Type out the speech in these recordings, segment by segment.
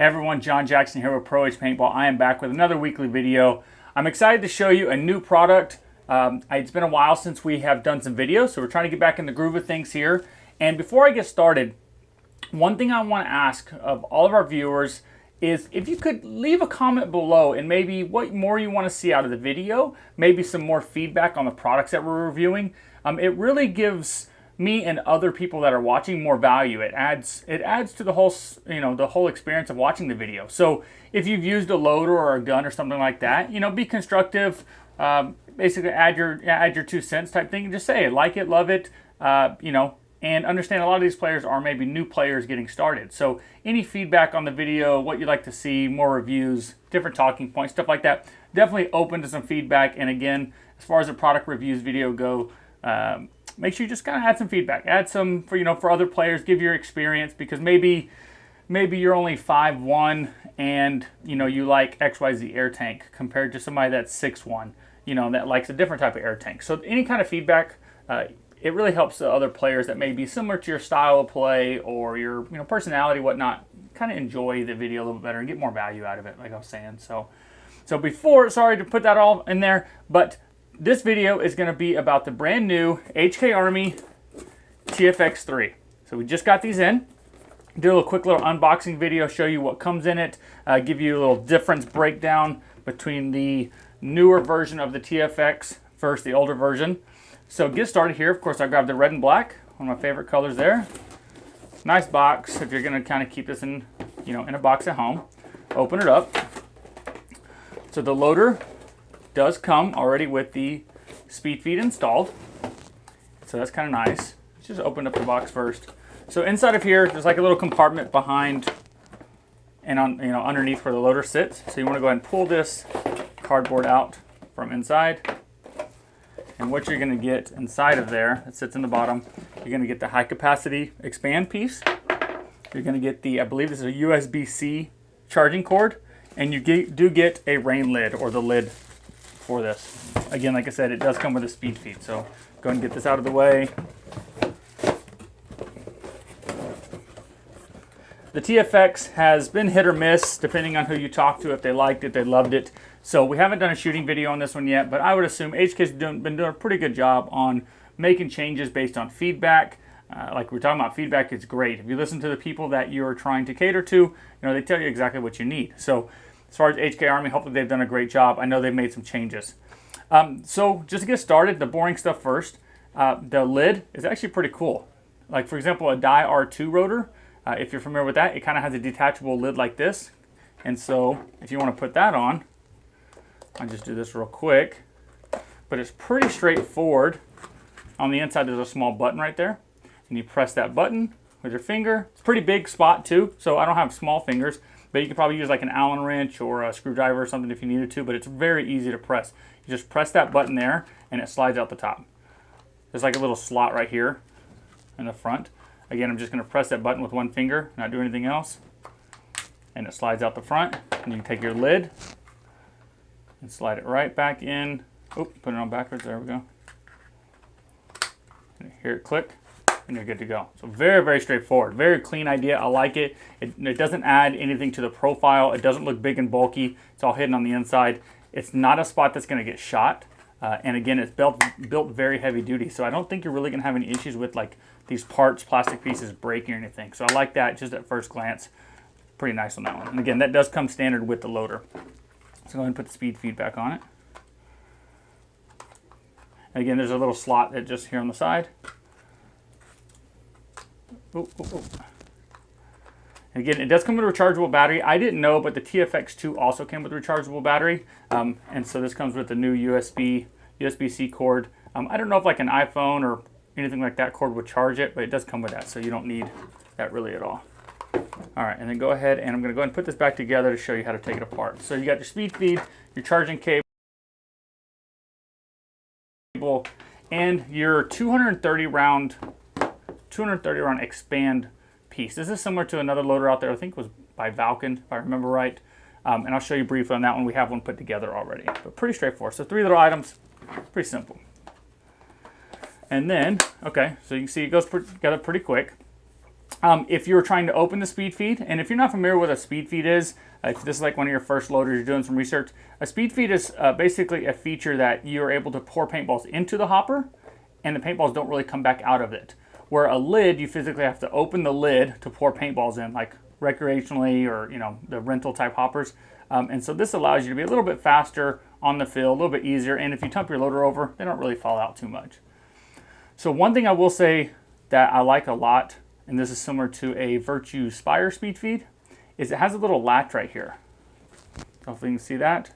Hey everyone, John Jackson here with Pro H Paintball. I am back with another weekly video. I'm excited to show you a new product. It's been a while since we have done some videos, so we're trying to get back in the groove of things here. And before I get started, one thing I want to ask of all of our viewers is if you could leave a comment below and maybe what more you want to see out of the video, maybe some more feedback on the products that we're reviewing. It really gives me and other people that are watching more value. It adds to the whole, the whole experience of watching the video. So if you've used a loader or a gun or something like that, be constructive. Basically add your 2 cents type thing. Just say it, like it, love it, and understand a lot of these players are maybe new players getting started. So any feedback on the video, what you'd like to see, more reviews, different talking points, stuff like that, definitely open to some feedback. And again, as far as the product reviews video go, make sure you just kind of add some feedback. Add some for other players, give your experience, because maybe you're only 5'1" and you like XYZ air tank compared to somebody that's 6'1", that likes a different type of air tank. So any kind of feedback, it really helps the other players that may be similar to your style of play or your personality, whatnot, kind of enjoy the video a little bit better and get more value out of it, like I was saying. So sorry to put that all in there, but this video is going to be about the brand new HK Army TFX 3. So we just got these in. Do a quick little unboxing video, show you what comes in it, give you a little difference breakdown between the newer version of the TFX versus the older version. So get started here. Of course, I grabbed the red and black, one of my favorite colors there. Nice box if you're going to kind of keep this in, in a box at home. Open it up. So the loader does come already with the speed feed installed. So that's kind of nice. Let's just open up the box first. So inside of here, there's like a little compartment behind and on, underneath where the loader sits. So you want to go ahead and pull this cardboard out from inside. And what you're going to get inside of there, that sits in the bottom, you're going to get the high capacity expand piece. You're going to get the, I believe this is a USB-C charging cord. And you do get a rain lid, or the lid for this. Again, like I said, it does come with a speed feed. So go ahead and get this out of the way. The TFX has been hit or miss depending on who you talk to, if they liked it, they loved it. So we haven't done a shooting video on this one yet, but I would assume HK's been doing a pretty good job on making changes based on feedback. Like we're talking about, feedback is great. If you listen to the people that you're trying to cater to, they tell you exactly what you need. So as far as HK Army, hopefully they've done a great job. I know they've made some changes. So just to get started, the boring stuff first. The lid is actually pretty cool. Like for example, a Die R2 rotor. If you're familiar with that, it kind of has a detachable lid like this. And so if you want to put that on, I'll just do this real quick. But it's pretty straightforward. On the inside, there's a small button right there. And you press that button with your finger. It's a pretty big spot too, so I don't have small fingers. But you could probably use like an Allen wrench or a screwdriver or something if you needed to. But it's very easy to press. You just press that button there, and it slides out the top. There's like a little slot right here in the front. Again, I'm just going to press that button with one finger, not do anything else. And it slides out the front. And you can take your lid and slide it right back in. Oh, put it on backwards. There we go. And you hear it click, and you're good to go. So very, very straightforward. Very clean idea. I like it. It doesn't add anything to the profile. It doesn't look big and bulky. It's all hidden on the inside. It's not a spot that's going to get shot. And again, it's built very heavy duty. So I don't think you're really going to have any issues with like these parts, plastic pieces breaking or anything. So I like that just at first glance. Pretty nice on that one. And again, that does come standard with the loader. So go ahead and put the speed feed back on it. And again, there's a little slot that just here on the side. Oh. And again, it does come with a rechargeable battery. I didn't know, but the TFX 2 also came with a rechargeable battery. And so this comes with the new USB-C cord. I don't know if like an iPhone or anything like that cord would charge it, but it does come with that, so you don't need that really at all. All right, and then go ahead, and I'm going to go ahead and put this back together to show you how to take it apart. So you got your speed feed, your charging cable, and your 230 round expand piece. This is similar to another loader out there. I think it was by Valken, if I remember right. And I'll show you briefly on that one. We have one put together already, but pretty straightforward. So 3 little items, pretty simple. And then, okay, so you can see it goes together pretty quick. If you're trying to open the speed feed, and if you're not familiar with what a speed feed is, if this is like one of your first loaders, you're doing some research, a speed feed is basically a feature that you're able to pour paintballs into the hopper, and the paintballs don't really come back out of it. Where a lid, you physically have to open the lid to pour paintballs in, like recreationally or the rental type hoppers. And so this allows you to be a little bit faster on the field, a little bit easier, and if you dump your loader over, they don't really fall out too much. So one thing I will say that I like a lot, and this is similar to a Virtue Spire speed feed, is it has a little latch right here. Hopefully you can see that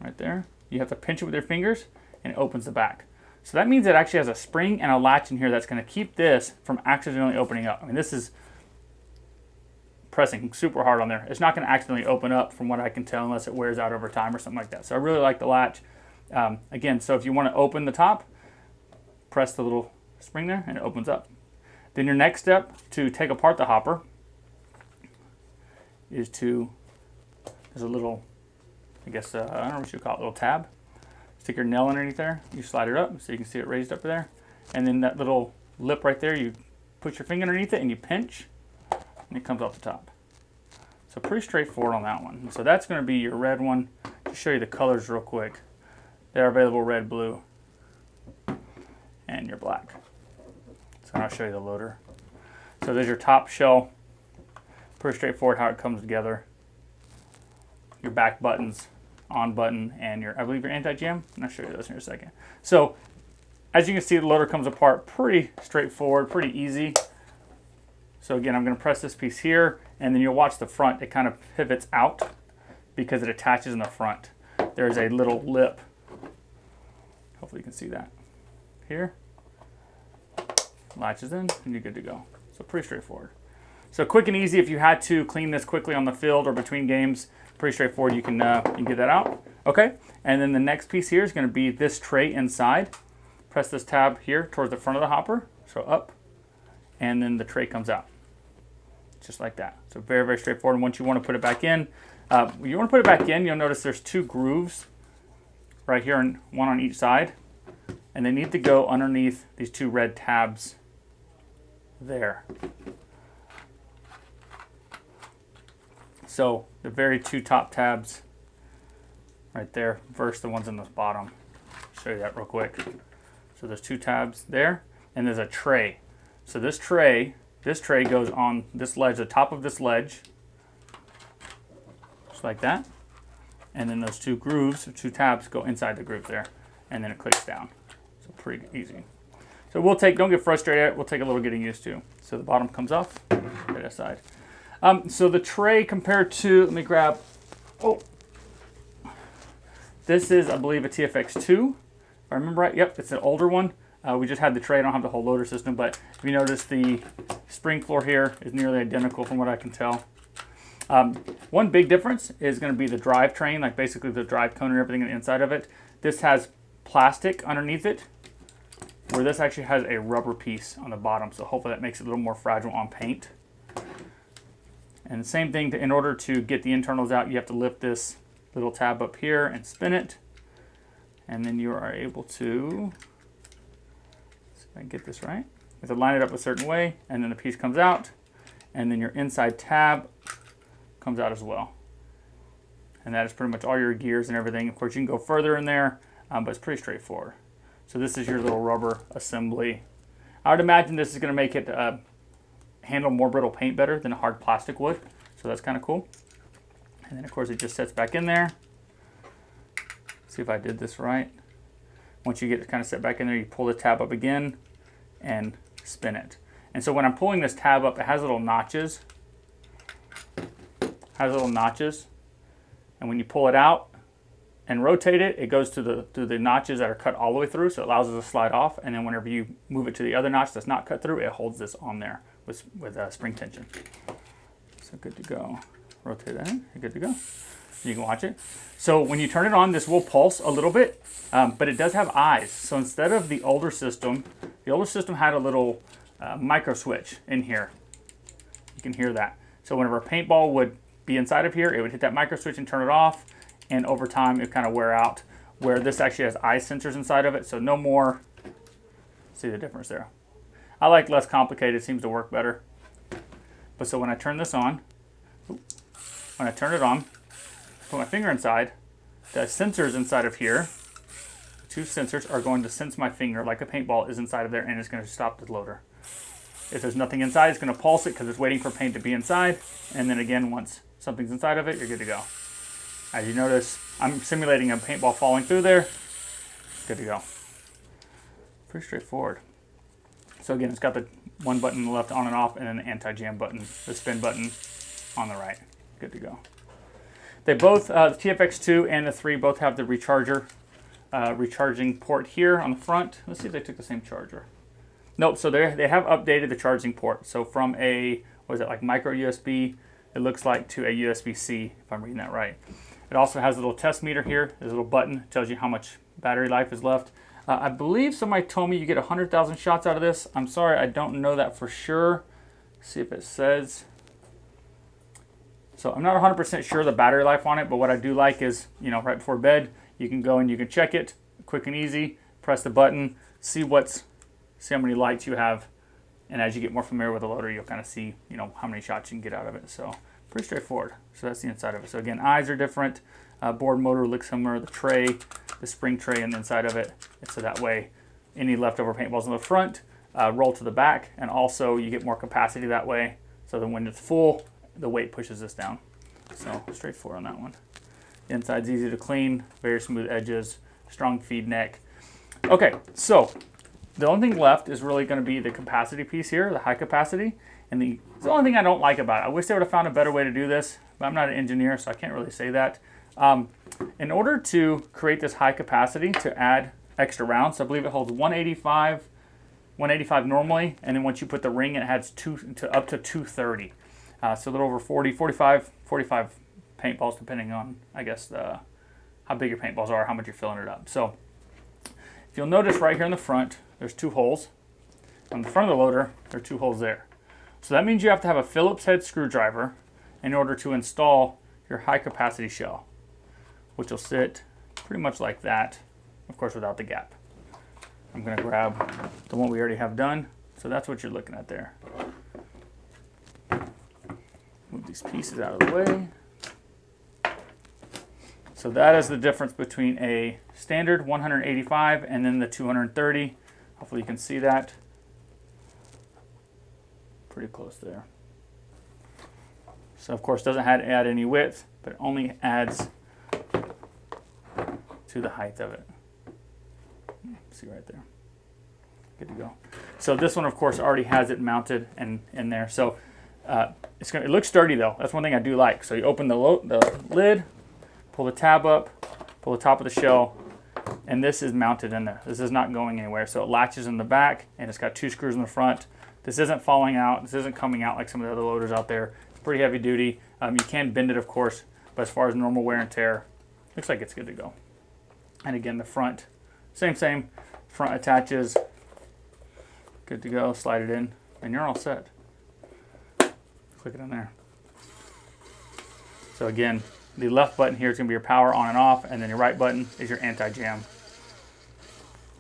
right there. You have to pinch it with your fingers and it opens the back. So that means it actually has a spring and a latch in here that's going to keep this from accidentally opening up. I mean, this is pressing super hard on there. It's not going to accidentally open up from what I can tell unless it wears out over time or something like that. So I really like the latch. Again, so if you want to open the top, press the little spring there and it opens up. Then your next step to take apart the hopper is there's a little, I guess, I don't know what you call it, a little tab. Stick your nail underneath there, you slide it up so you can see it raised up there. And then that little lip right there, you put your finger underneath it and you pinch, and it comes off the top. So pretty straightforward on that one. So that's going to be your red one. Just show you the colors real quick. They're available red, blue, and your black. So I'll show you the loader. So there's your top shell. Pretty straightforward how it comes together. Your back buttons, on button, and your, I believe, your anti-jam. I'll show you those in a second. So as you can see, the loader comes apart pretty straightforward, pretty easy. So again, I'm going to press this piece here, and then you'll watch the front. It kind of pivots out because it attaches in the front. There's a little lip. Hopefully you can see that. Here. Latches in, and you're good to go. So pretty straightforward. So quick and easy. If you had to clean this quickly on the field or between games, pretty straightforward. You can get that out. Okay, and then the next piece here is going to be this tray inside. Press this tab here towards the front of the hopper, so up, and then the tray comes out, just like that. So very, very straightforward. And once you want to put it back in, you'll notice there's two grooves right here, and one on each side, and they need to go underneath these two red tabs there. So the very two top tabs right there versus the ones in the bottom. Show you that real quick. So there's two tabs there, and there's a tray. So this tray goes on this ledge, the top of this ledge, just like that. And then those two grooves, or two tabs, go inside the groove there, and then it clicks down. So pretty easy. So don't get frustrated, we'll take a little getting used to. So the bottom comes off, right aside. So the tray compared to, let me grab, this is, I believe, a TFX 2, if I remember right. Yep, it's an older one. We just had the tray, I don't have the whole loader system, but if you notice, the spring floor here is nearly identical from what I can tell. One big difference is going to be the drive train, like basically the drive cone and everything on the inside of it. This has plastic underneath it, where this actually has a rubber piece on the bottom, so hopefully that makes it a little more fragile on paint. And the same thing, in order to get the internals out, you have to lift this little tab up here and spin it. And then you are able to, see if I can get this right, you have to line it up a certain way, and then the piece comes out, and then your inside tab comes out as well. And that is pretty much all your gears and everything. Of course, you can go further in there, but it's pretty straightforward. So this is your little rubber assembly. I would imagine this is going to make it handle more brittle paint better than a hard plastic would. So that's kind of cool. And then of course it just sets back in there. See if I did this right. Once you get it kind of set back in there, you pull the tab up again and spin it. And so when I'm pulling this tab up, it has little notches. And when you pull it out and rotate it, it goes to the notches that are cut all the way through, so it allows it to slide off. And then whenever you move it to the other notch that's not cut through, it holds this on there with spring tension. So good to go. Rotate that in, you're good to go. You can watch it. So when you turn it on, this will pulse a little bit, but it does have eyes. So instead of the older system had a little micro switch in here. You can hear that. So whenever a paintball would be inside of here, it would hit that micro switch and turn it off, and over time it would kind of wear out, where this actually has eye sensors inside of it, so no more. See the difference there. I like less complicated. It seems to work better. But so when I turn this on, when I turn it on, put my finger inside, the sensors inside of here, two sensors are going to sense my finger like a paintball is inside of there, and it's going to stop the loader. If there's nothing inside, it's going to pulse it because it's waiting for paint to be inside. And then again, once something's inside of it, you're good to go. As you notice, I'm simulating a paintball falling through there. Good to go. Pretty straightforward. So again, it's got the one button on the left on and off, and then the anti-jam button, the spin button on the right. Good to go. They both, the TFX2 and the 3 both have the recharging port here on the front. Let's see if they took the same charger. Nope, so they have updated the charging port. So from a, what is it, like micro USB, it looks like, to a USB-C, if I'm reading that right. It also has a little test meter here. There's a little button, tells you how much battery life is left. I believe somebody told me you get 100,000 shots out of this. I'm sorry, I don't know that for sure. See if it says. So I'm not 100% sure the battery life on it, but what I do like is, you know, right before bed, you can go and you can check it, quick and easy, press the button, see how many lights you have, and as you get more familiar with the loader, you'll kind of see, you know, how many shots you can get out of it. So pretty straightforward. So that's the inside of it. So again, eyes are different. Board motor looks similar. The tray, the spring tray on the inside of it. So that way, any leftover paintballs in the front roll to the back, and also you get more capacity that way. So that when it's full, the weight pushes this down. So straightforward on that one. The inside's easy to clean, very smooth edges, strong feed neck. Okay, so the only thing left is really going to be the capacity piece here, the high capacity. And it's the only thing I don't like about it. I wish they would have found a better way to do this, but I'm not an engineer, so I can't really say that. In order to create this high capacity to add extra rounds, I believe it holds 185 normally, and then once you put the ring, it adds up to 230. So a little over 45 paintballs, depending on, I guess, how big your paintballs are, how much you're filling it up. So if you'll notice right here in the front, there's 2 holes. On the front of the loader, there are 2 holes there. So that means you have to have a Phillips head screwdriver in order to install your high capacity shell, which will sit pretty much like that, of course without the gap. I'm going to grab the one we already have done. So that's what you're looking at there. Move these pieces out of the way. So that is the difference between a standard 185 and then the 230. Hopefully you can see that. Pretty close there. So of course doesn't add any width, but it only adds to the height of it. See right there. Good to go. So this one of course already has it mounted and in there. So it looks sturdy though. That's one thing I do like. So you open the lid, pull the tab up, pull the top of the shell, and this is mounted in there. This is not going anywhere. So it latches in the back, and it's got 2 screws in the front. This isn't falling out. This isn't coming out like some of the other loaders out there. It's pretty heavy duty. You can bend it, of course, but as far as normal wear and tear, looks like it's good to go. And again, the front, same. Front attaches. Good to go. Slide it in, and you're all set. Click it in there. So again, the left button here is going to be your power on and off, and then your right button is your anti-jam.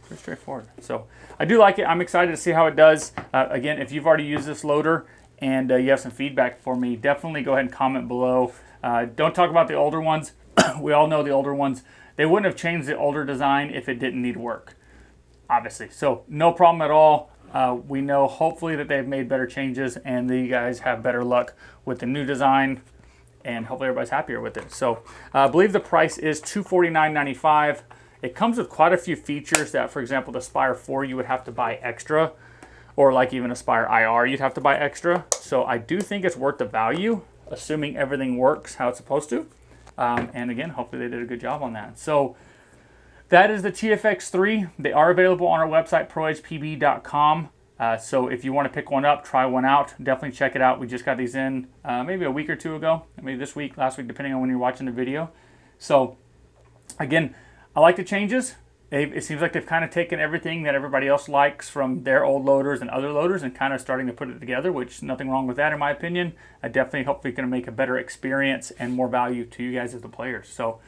Pretty straightforward. So I do like it. I'm excited to see how it does. Again, if you've already used this loader and you have some feedback for me, definitely go ahead and comment below. Don't talk about the older ones. We all know the older ones. They wouldn't have changed the older design if it didn't need work, obviously. So no problem at all. We know hopefully that they've made better changes and you guys have better luck with the new design, and hopefully everybody's happier with it. So I believe the price is $249.95. It comes with quite a few features that, for example, the Spire 4 you would have to buy extra, or like even a Spire IR you'd have to buy extra. So I do think it's worth the value, assuming everything works how it's supposed to. And again, hopefully they did a good job on that. So that is the TFX 3. They are available on our website, proedgepb.com. So if you want to pick one up, try one out, definitely check it out. We just got these in maybe a week or two ago, maybe this week, last week, depending on when you're watching the video. So again, I like the changes. It seems like they've kind of taken everything that everybody else likes from their old loaders and other loaders and kind of starting to put it together, which nothing wrong with that in my opinion. I definitely hope we can make a better experience and more value to you guys as the players. So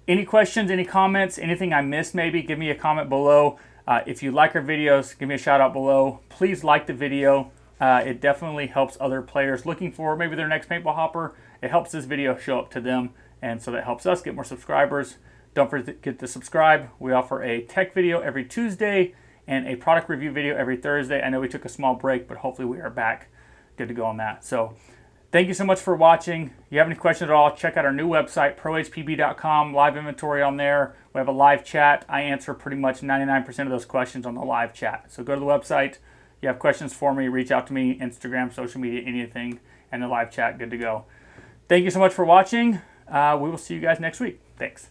any questions, any comments, anything I missed maybe, give me a comment below. If you like our videos, give me a shout out below. Please like the video. It definitely helps other players looking for maybe their next paintball hopper. It helps this video show up to them, and so that helps us get more subscribers. Don't forget to subscribe. We offer a tech video every Tuesday and a product review video every Thursday. I know we took a small break, but hopefully we are back good to go on that. So thank you so much for watching. If you have any questions at all, check out our new website, prohpb.com, live inventory on there. We have a live chat. I answer pretty much 99% of those questions on the live chat. So go to the website. You have questions for me, reach out to me, Instagram, social media, anything, and the live chat, good to go. Thank you so much for watching. We will see you guys next week. Thanks.